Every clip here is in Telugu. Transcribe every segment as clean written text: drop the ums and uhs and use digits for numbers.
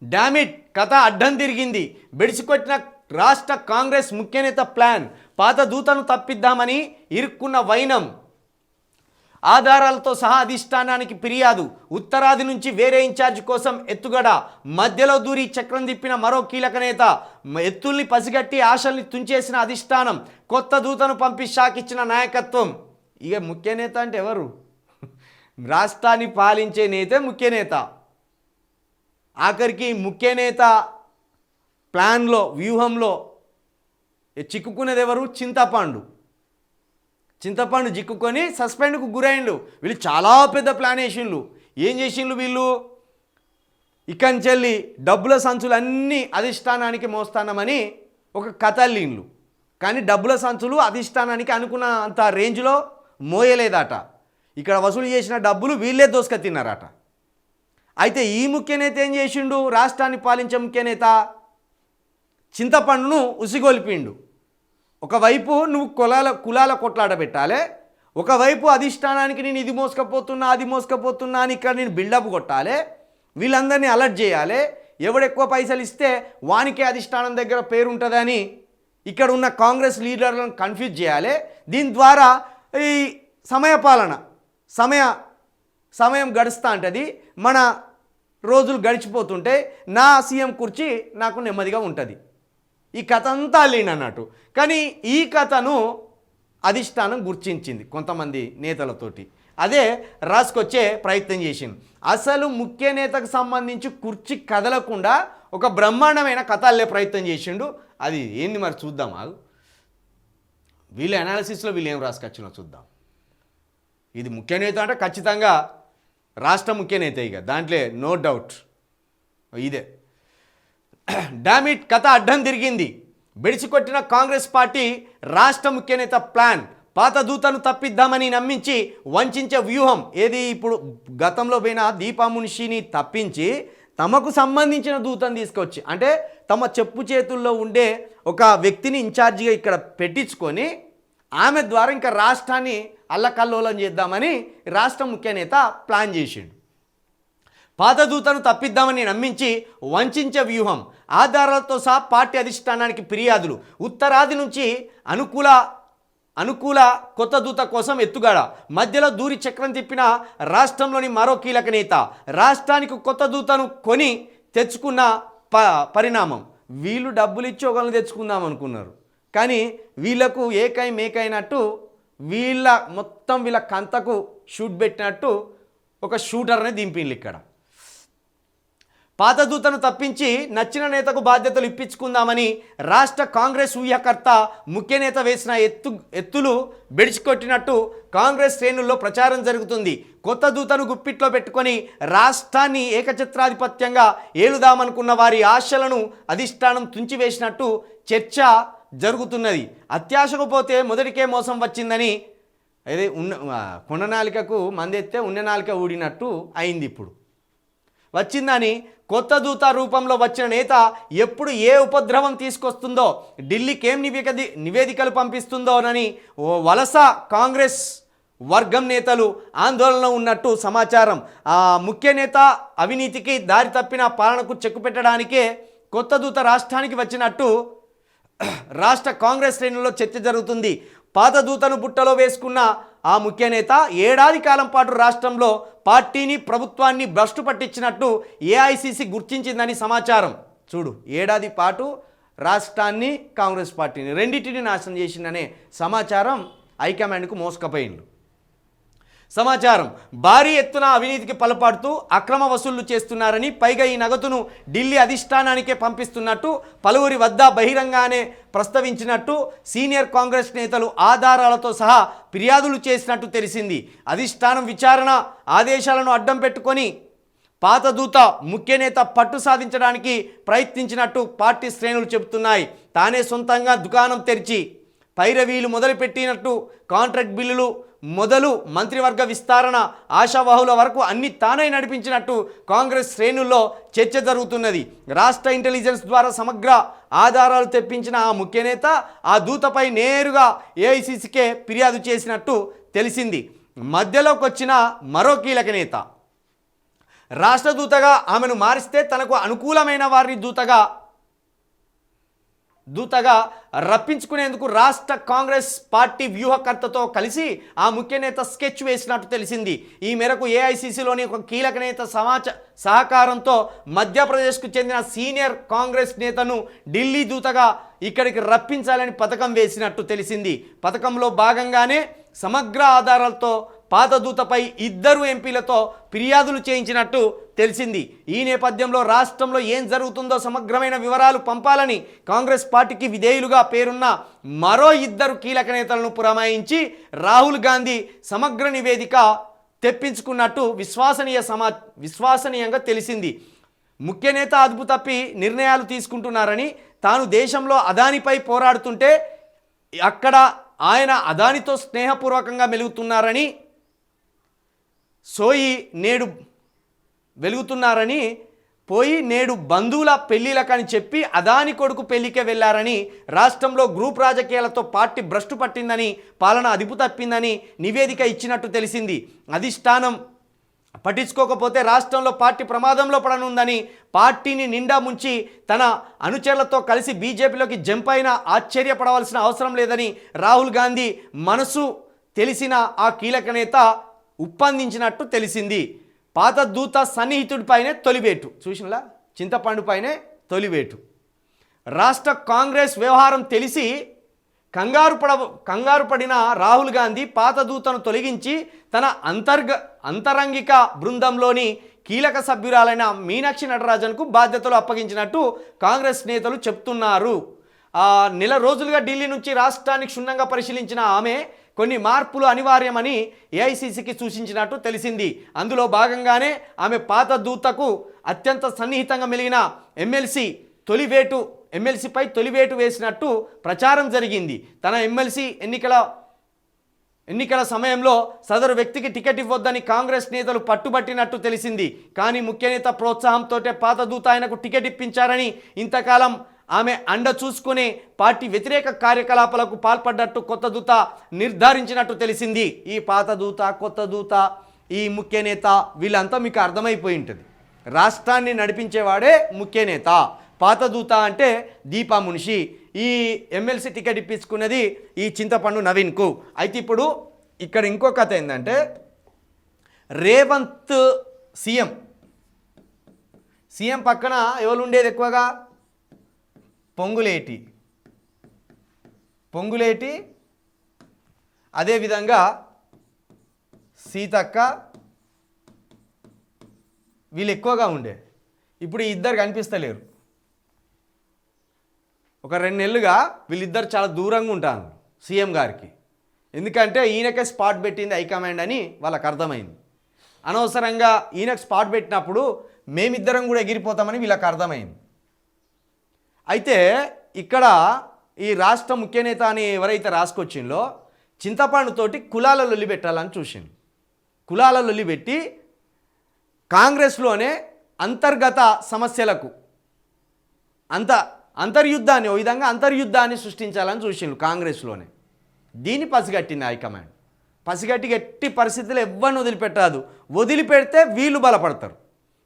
డామిట్ కథ అడ్డం తిరిగింది. బెడిసికొట్టిన రాష్ట్ర కాంగ్రెస్ ముఖ్యనేత ప్లాన్. పాత దూతను తప్పిద్దామని ఇరుక్కున్న వైనం. ఆధారాలతో సహా అధిష్టానానికి ఫిర్యాదు. ఉత్తరాది నుంచి వేరే ఇన్ఛార్జ్ కోసం ఎత్తుగడ. మధ్యలో దూరి చక్రం తిప్పిన మరో కీలక నేత. ఎత్తుల్ని పసిగట్టి ఆశల్ని తుంచేసిన అధిష్టానం. కొత్త దూతను పంపి షాక్ ఇచ్చిన నాయకత్వం. ఇక ముఖ్య నేత అంటే ఎవరు? రాష్ట్రాన్ని పాలించే నేతే ముఖ్య నేత. ఆఖరికి ముఖ్య నేత ప్లాన్లో వ్యూహంలో చిక్కుకునేది ఎవరు? చింతపండు చిక్కుకొని సస్పెండ్కు గురైండు. వీళ్ళు చాలా పెద్ద ప్లాన్ వేసిండ్రు. ఏం చేసిండ్రు వీళ్ళు? ఇకంచెల్లి డబ్బుల సంచులన్నీ అధిష్టానానికి మోస్తానమని ఒక కథ అల్లిండ్లు. కానీ డబ్బుల సంచులు అధిష్టానానికి అనుకున్న అంత రేంజ్లో మోయలేదట. ఇక్కడ వసూలు చేసిన డబ్బులు వీళ్ళే దోసుక తిన్నారట. అయితే ఈ ముఖ్య నేత ఏం చేసిండు? రాష్ట్రాన్ని పాలించే ముఖ్య నేత చింతపండును ఉసిగొల్పిండు. ఒకవైపు నువ్వు కులాల కొట్లాడ పెట్టాలి, ఒకవైపు అధిష్టానానికి నేను ఇది మోసుకపోతున్నా అది మోసుకపోతున్నా అని ఇక్కడ నేను బిల్డప్ కొట్టాలి, వీళ్ళందరినీ అలర్ట్ చేయాలి. ఎవడెక్కువ పైసలు ఇస్తే వానికే అధిష్టానం దగ్గర పేరు ఉంటుందని ఇక్కడ ఉన్న కాంగ్రెస్ లీడర్లను కన్ఫ్యూజ్ చేయాలి. దీని ద్వారా ఈ సమయం గడుస్తూ ఉంటుంది. మన రోజులు గడిచిపోతుంటే నా సీఎం కుర్చీ నాకు నెమ్మదిగా ఉంటుంది. ఈ కథ అంతా లేనన్నట్టు. కానీ ఈ కథను అధిష్టానం గుర్తించింది కొంతమంది నేతలతోటి. అదే రాసుకొచ్చే ప్రయత్నం చేసింది. అసలు ముఖ్య నేతకు సంబంధించి కుర్చీ కదలకుండా ఒక బ్రహ్మాండమైన కథ అల్లే ప్రయత్నం చేసిండు. అది ఏంది మరి చూద్దాం. వీళ్ళ అనాలిసిస్లో వీళ్ళు ఏం రాసుకొచ్చినో చూద్దాం. ఇది ముఖ్య నేత అంటే ఖచ్చితంగా రాష్ట్ర ముఖ్య నేత, ఇక దాంట్లో నో డౌట్. ఇదే డామిట్ కథ అడ్డం తిరిగింది. బెడిసికొట్టిన కాంగ్రెస్ పార్టీ రాష్ట్ర ముఖ్య నేత ప్లాన్. పాత దూతను తప్పిద్దామని నమ్మించి వంచే వ్యూహం. ఏది? ఇప్పుడు గతంలో పోయిన దీపా మున్షిని తప్పించి తమకు సంబంధించిన దూతను తీసుకొచ్చి, అంటే తమ చెప్పు చేతుల్లో ఉండే ఒక వ్యక్తిని ఇన్ఛార్జిగా ఇక్కడ పెట్టించుకొని ఆమె ద్వారా ఇంకా రాష్ట్రాన్ని అల్లకల్లోలం చేద్దామని రాష్ట్ర ముఖ్య నేత ప్లాన్ చేసిండు. పాత దూతను తప్పిద్దామని నమ్మించి వంచే వ్యూహం. ఆధారాలతో సహా పార్టీ అధిష్టానానికి ఫిర్యాదులు. ఉత్తరాది నుంచి అనుకూల కొత్త దూత కోసం ఎత్తుగడ. మధ్యలో దూరి చక్రం తిప్పిన రాష్ట్రంలోని మరో కీలక నేత. రాష్ట్రానికి కొత్త దూతను కొని తెచ్చుకున్న పరిణామం. వీళ్ళు డబ్బులు ఇచ్చి ఒకరిని తెచ్చుకుందాం అనుకున్నారు. కానీ వీళ్ళకు మేకైనట్టు వీళ్ళ కంతకు షూట్ పెట్టినట్టు ఒక షూటర్ని దింపిండ్రు. ఇక్కడ పాత దూతను తప్పించి నచ్చిన నేతకు బాధ్యతలు ఇప్పించుకుందామని రాష్ట్ర కాంగ్రెస్ ఊహకర్త ముఖ్య నేత వేసిన ఎత్తులు బెడిచికొట్టినట్టు కాంగ్రెస్ శ్రేణుల్లో ప్రచారం జరుగుతుంది. కొత్త దూతను గుప్పిట్లో పెట్టుకొని రాష్ట్రాన్ని ఏకఛత్రాధిపత్యంగా ఏలుదామనుకున్న వారి ఆశలను అధిష్టానం తుంచివేసినట్టు చర్చ జరుగుతున్నది. అత్యాశకు పోతే మొదటికే మోసం వచ్చిందని, అదే కొండ నాలికకు మందెత్తే ఉన్న నాలిక ఊడినట్టు అయింది. ఇప్పుడు వచ్చిందని కొత్త దూత రూపంలో వచ్చిన నేత ఎప్పుడు ఏ ఉపద్రవం తీసుకొస్తుందో, ఢిల్లీకి ఏం నివేదికలు పంపిస్తుందోనని వలస కాంగ్రెస్ వర్గం నేతలు ఆందోళనలో ఉన్నట్టు సమాచారం. ఆ ముఖ్య నేత అవినీతికి దారి తప్పిన పాలనకు చెక్కు పెట్టడానికే కొత్త దూత రాష్ట్రానికి వచ్చినట్టు రాష్ట్ర కాంగ్రెస్ శ్రేణుల్లో చర్చ జరుగుతుంది. పాత దూతను బుట్టలో వేసుకున్న ఆ ముఖ్య నేత ఏడాది కాలం పాటు రాష్ట్రంలో పార్టీని ప్రభుత్వాన్ని భ్రష్టు పట్టించినట్టు ఏఐసిసి గుర్తించిందని సమాచారం. చూడు, ఏడాది పాటు రాష్ట్రాన్ని కాంగ్రెస్ పార్టీని రెండింటిని నాశనం చేసిందనే సమాచారం హైకమాండ్కు మోసుకపోయింది. సమాచారం. భారీ ఎత్తున అవినీతికి పలపాడుతూ అక్రమ వసూళ్లు చేస్తున్నారని, పైగా ఈ నగదును ఢిల్లీ అధిష్టానానికే పంపిస్తున్నట్టు పలువురి వద్ద బహిరంగానే ప్రస్తావించినట్టు సీనియర్ కాంగ్రెస్ నేతలు ఆధారాలతో సహా ఫిర్యాదులు చేసినట్టు తెలిసింది. అధిష్టానం విచారణ ఆదేశాలను అడ్డం పెట్టుకొని పాత దూత ముఖ్య నేత పట్టు సాధించడానికి ప్రయత్నించినట్టు పార్టీ శ్రేణులు చెబుతున్నాయి. తానే సొంతంగా దుకాణం తెరిచి పైరవీలు మొదలుపెట్టినట్టు, కాంట్రాక్ట్ బిల్లులు మొదలు మంత్రివర్గ విస్తరణ ఆశావాహుల వరకు అన్ని తానే నడిపించినట్టు కాంగ్రెస్ శ్రేణుల్లో చర్చ జరుగుతున్నది. రాష్ట్ర ఇంటెలిజెన్స్ ద్వారా సమగ్ర ఆధారాలు తెప్పించిన ఆ ముఖ్య నేత ఆ దూతపై నేరుగా ఏఐసిసికే ఫిర్యాదు చేసినట్టు తెలిసింది. మధ్యలోకి వచ్చిన మరో కీలక నేత రాష్ట్ర దూతగా ఆమెను మారిస్తే తనకు అనుకూలమైన వారిని దూతగా రప్పించుకునేందుకు రాష్ట్ర కాంగ్రెస్ పార్టీ వ్యూహకర్తతో కలిసి ఆ ముఖ్య నేత స్కెచ్ వేసినట్టు తెలిసింది. ఈ మేరకు ఏఐసిసిలోని ఒక కీలక నేత సహకారంతో మధ్యప్రదేశ్కు చెందిన సీనియర్ కాంగ్రెస్ నేతను ఢిల్లీ దూతగా ఇక్కడికి రప్పించాలని పథకం వేసినట్టు తెలిసింది. పథకంలో భాగంగానే సమగ్ర ఆధారాలతో పాత దూతపై 2 ఎంపీలతో ఫిర్యాదులు చేయించినట్టు తెలిసింది. ఈ నేపథ్యంలో రాష్ట్రంలో ఏం జరుగుతుందో సమగ్రమైన వివరాలు పంపాలని కాంగ్రెస్ పార్టీకి విధేయులుగా పేరున్న మరో 2 కీలక నేతలను పురమాయించి రాహుల్ గాంధీ సమగ్ర నివేదిక తెప్పించుకున్నట్టు విశ్వసనీయంగా తెలిసింది. ముఖ్య నేత అదుపు తప్పి నిర్ణయాలు తీసుకుంటున్నారని, తాను దేశంలో అదానిపై పోరాడుతుంటే అక్కడ ఆయన అదానితో స్నేహపూర్వకంగా మెలుగుతున్నారని నేడు బంధువుల పెళ్లిలకని చెప్పి అదాని కొడుకు పెళ్లికే వెళ్లారని, రాష్ట్రంలో గ్రూప్ రాజకీయాలతో పార్టీ భ్రష్టు పట్టిందని, పాలన అదుపు తప్పిందని నివేదిక ఇచ్చినట్టు తెలిసింది. అధిష్టానం పట్టించుకోకపోతే రాష్ట్రంలో పార్టీ ప్రమాదంలో పడనుందని, పార్టీని నిండా ముంచి తన అనుచరులతో కలిసి బీజేపీలోకి జంప్ అయినా ఆశ్చర్యపడవలసిన అవసరం లేదని రాహుల్ గాంధీ మనసు తెలిసిన ఆ కీలక నేత ఉప్పందించినట్టు తెలిసింది. పాత దూత సన్నిహితుడిపైనే తొలివేటు, చూసినలా చింతపండుపైనే తొలివేటు. రాష్ట్ర కాంగ్రెస్ వ్యవహారం తెలిసి కంగారు పడిన రాహుల్ గాంధీ పాత దూతను తొలగించి తన అంతరంగిక బృందంలోని కీలక సభ్యురాలైన మీనాక్షి నటరాజన్కు బాధ్యతలు అప్పగించినట్టు కాంగ్రెస్ నేతలు చెప్తున్నారు. నెల రోజులుగా ఢిల్లీ నుంచి రాష్ట్రాన్ని క్షుణ్ణంగా పరిశీలించిన ఆమె కొన్ని మార్పులు అనివార్యమని ఏఐసిసికి సూచించినట్టు తెలిసింది. అందులో భాగంగానే ఆమె పాత దూతకు అత్యంత సన్నిహితంగా మెలిగిన ఎమ్మెల్సీపై తొలివేటు వేసినట్టు ప్రచారం జరిగింది. తన ఎమ్మెల్సీ ఎన్నికల సమయంలో సదరు వ్యక్తికి టికెట్ ఇవ్వొద్దని కాంగ్రెస్ నేతలు పట్టుబట్టినట్టు తెలిసింది. కానీ ముఖ్య నేత ప్రోత్సాహంతో పాత దూత ఆయనకు టికెట్ ఇప్పించారని, ఇంతకాలం ఆమె అండ చూసుకుని పార్టీ వ్యతిరేక కార్యకలాపాలకు పాల్పడ్డట్టు కొత్త దూత నిర్ధారించినట్టు తెలిసింది. ఈ పాత దూత, కొత్త దూత, ఈ ముఖ్య నేత వీళ్ళంతా మీకు అర్థమైపోయి ఉంటుంది. రాష్ట్రాన్ని నడిపించేవాడే ముఖ్య నేత. పాత దూత అంటే దీపా మున్షి. ఈ ఎమ్మెల్సీ టికెట్ ఇప్పించుకున్నది ఈ చింతపండు నవీన్కు. అయితే ఇప్పుడు ఇక్కడ ఇంకో కథ ఏంటంటే, రేవంత్ సీఎం పక్కన ఎవరు ఉండేది ఎక్కువగా? పొంగులేటి, అదేవిధంగా సీతక్క, వీళ్ళు ఎక్కువగా ఉండే. ఇప్పుడు ఈ ఇద్దరు కనిపిస్తలేరు. ఒక 2 నెలలుగా వీళ్ళిద్దరు చాలా దూరంగా ఉంటారు సీఎం గారికి. ఎందుకంటే ఈయనకే స్పాట్ పెట్టింది హైకమాండ్ అని వాళ్ళకి అర్థమైంది. అనవసరంగా ఈయనకు స్పాట్ పెట్టినప్పుడు మేమిద్దరం కూడా ఎగిరిపోతామని వీళ్ళకి అర్థమైంది. అయితే ఇక్కడ ఈ రాష్ట్ర ముఖ్య నేత అని ఎవరైతే రాసుకొచ్చిందో చింతపండుతోటి కులాల లొల్లి పెట్టాలని చూసింది. కులాల లొల్లి పెట్టి కాంగ్రెస్లోనే అంతర్గత సమస్యలకు అంతర్యుద్ధాన్ని, ఓ విధంగా అంతర్యుద్ధాన్ని సృష్టించాలని చూసిండు కాంగ్రెస్లోనే. దీన్ని పసిగట్టింది హైకమాండ్. పసిగట్టి ఎట్టి పరిస్థితుల్లో ఎవ్వరిని వదిలిపెట్టదు. వదిలిపెడితే వీళ్ళు బలపడతారు.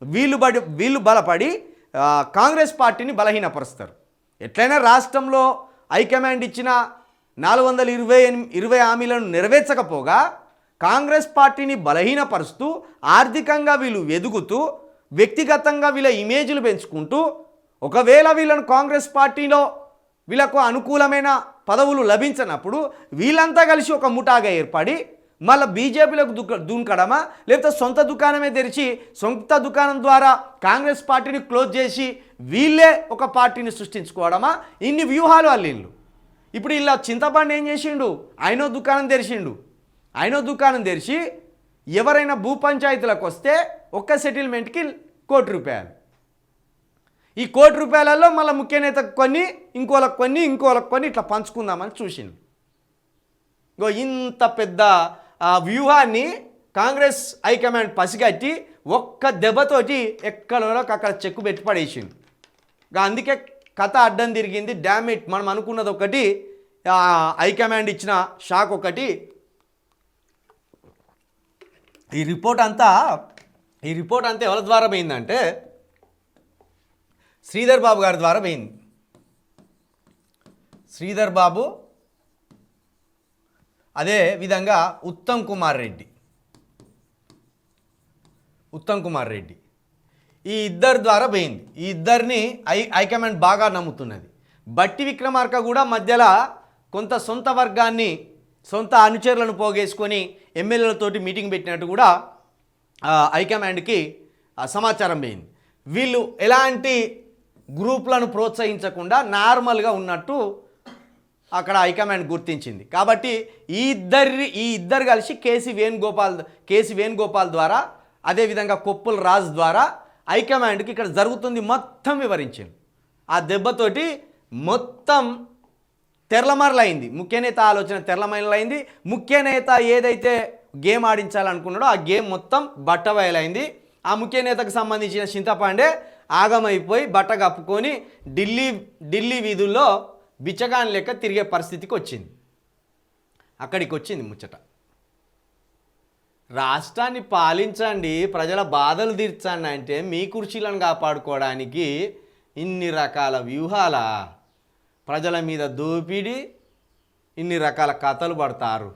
వీళ్ళు బలపడి కాంగ్రెస్ పార్టీని బలహీనపరుస్తారు. ఎట్లయినా రాష్ట్రంలో హైకమాండ్ ఇచ్చిన 420 హామీలను నెరవేర్చకపోగా కాంగ్రెస్ పార్టీని బలహీనపరుస్తూ, ఆర్థికంగా వీళ్ళు ఎదుగుతూ, వ్యక్తిగతంగా వీళ్ళ ఇమేజ్లు పెంచుకుంటూ, ఒకవేళ వీళ్ళను కాంగ్రెస్ పార్టీలో వీళ్ళకు అనుకూలమైన పదవులు లభించినప్పుడు వీళ్ళంతా కలిసి ఒక ముఠాగా ఏర్పడి మళ్ళీ బీజేపీలకు దూకడమా, లేకపోతే సొంత దుకాణమే తెరిచి సొంత దుకాణం ద్వారా కాంగ్రెస్ పార్టీని క్లోజ్ చేసి వీళ్ళే ఒక పార్టీని సృష్టించుకోవడమా? ఇన్ని వ్యూహాలు అల్లిండు. ఇప్పుడు ఇలా చింతపండు ఏం చేసిండు? ఆయనో దుకాణం తెరిచి ఎవరైనా భూ పంచాయతీలకు వస్తే ఒక్క సెటిల్మెంట్కి ₹1,00,00,000. ఈ ₹1,00,00,000 మళ్ళీ ముఖ్య నేతకు కొన్ని, ఇంకోళ్ళకి కొన్ని ఇట్లా పంచుకుందామని చూసిండు. ఇంత పెద్ద వ్యూహాన్ని కాంగ్రెస్ హైకమాండ్ పసిగట్టి ఒక్క దెబ్బతోటి ఎక్కడో అక్కడ చెక్కు పెట్టి పడేసింది. అందుకే కథ అడ్డం తిరిగింది. డామిట్, మనం అనుకున్నది ఒకటి, హైకమాండ్ ఇచ్చిన షాక్ ఒకటి. ఈ రిపోర్ట్ అంతా ఈ రిపోర్ట్ అంతా ఎవరి ద్వారా పోయిందంటే శ్రీధర్ బాబు గారి ద్వారా పోయింది. శ్రీధర్ బాబు, అదే విధంగా ఉత్తమ్ కుమార్ రెడ్డి ఈ ఇద్దరి ద్వారా పోయింది. ఈ ఇద్దరిని హైకమాండ్ బాగా నమ్ముతున్నది. బట్టి విక్రమార్క కూడా మధ్యలో కొంత సొంత వర్గాన్ని, సొంత అనుచరులను పోగేసుకొని ఎమ్మెల్యేలతోటి మీటింగ్ పెట్టినట్టు కూడా హైకమాండ్కి సమాచారం పోయింది. వీళ్ళు ఎలాంటి గ్రూపులను ప్రోత్సహించకుండా నార్మల్గా ఉన్నట్టు అక్కడ హైకమాండ్ గుర్తించింది. కాబట్టి ఈ ఇద్దరు కలిసి కేసీ వేణుగోపాల్ ద్వారా, అదేవిధంగా కొప్పుల రాజు ద్వారా హైకమాండ్కి ఇక్కడ జరుగుతుంది మొత్తం వివరించారు. ఆ దెబ్బతోటి మొత్తం తెరలమరలైంది. ముఖ్య నేత ఆలోచన తెరలమరలైంది. ముఖ్య నేత ఏదైతే గేమ్ ఆడించాలనుకున్నాడో ఆ గేమ్ మొత్తం బట్టబయలైంది. ఆ ముఖ్య నేతకు సంబంధించిన చింతపాండే ఆగమైపోయి బట్ట కప్పుకొని ఢిల్లీ వీధుల్లో బిచ్చగాని లెక్క తిరిగే పరిస్థితికి వచ్చింది. అక్కడికి వచ్చింది ముచ్చట. రాష్ట్రాన్ని పాలించండి, ప్రజల బాధలు తీర్చండి అంటే మీ కుర్చీలను కాపాడుకోవడానికి ఇన్ని రకాల వ్యూహాల, ప్రజల మీద దోపిడీ, ఇన్ని రకాల కథలు పడతారు.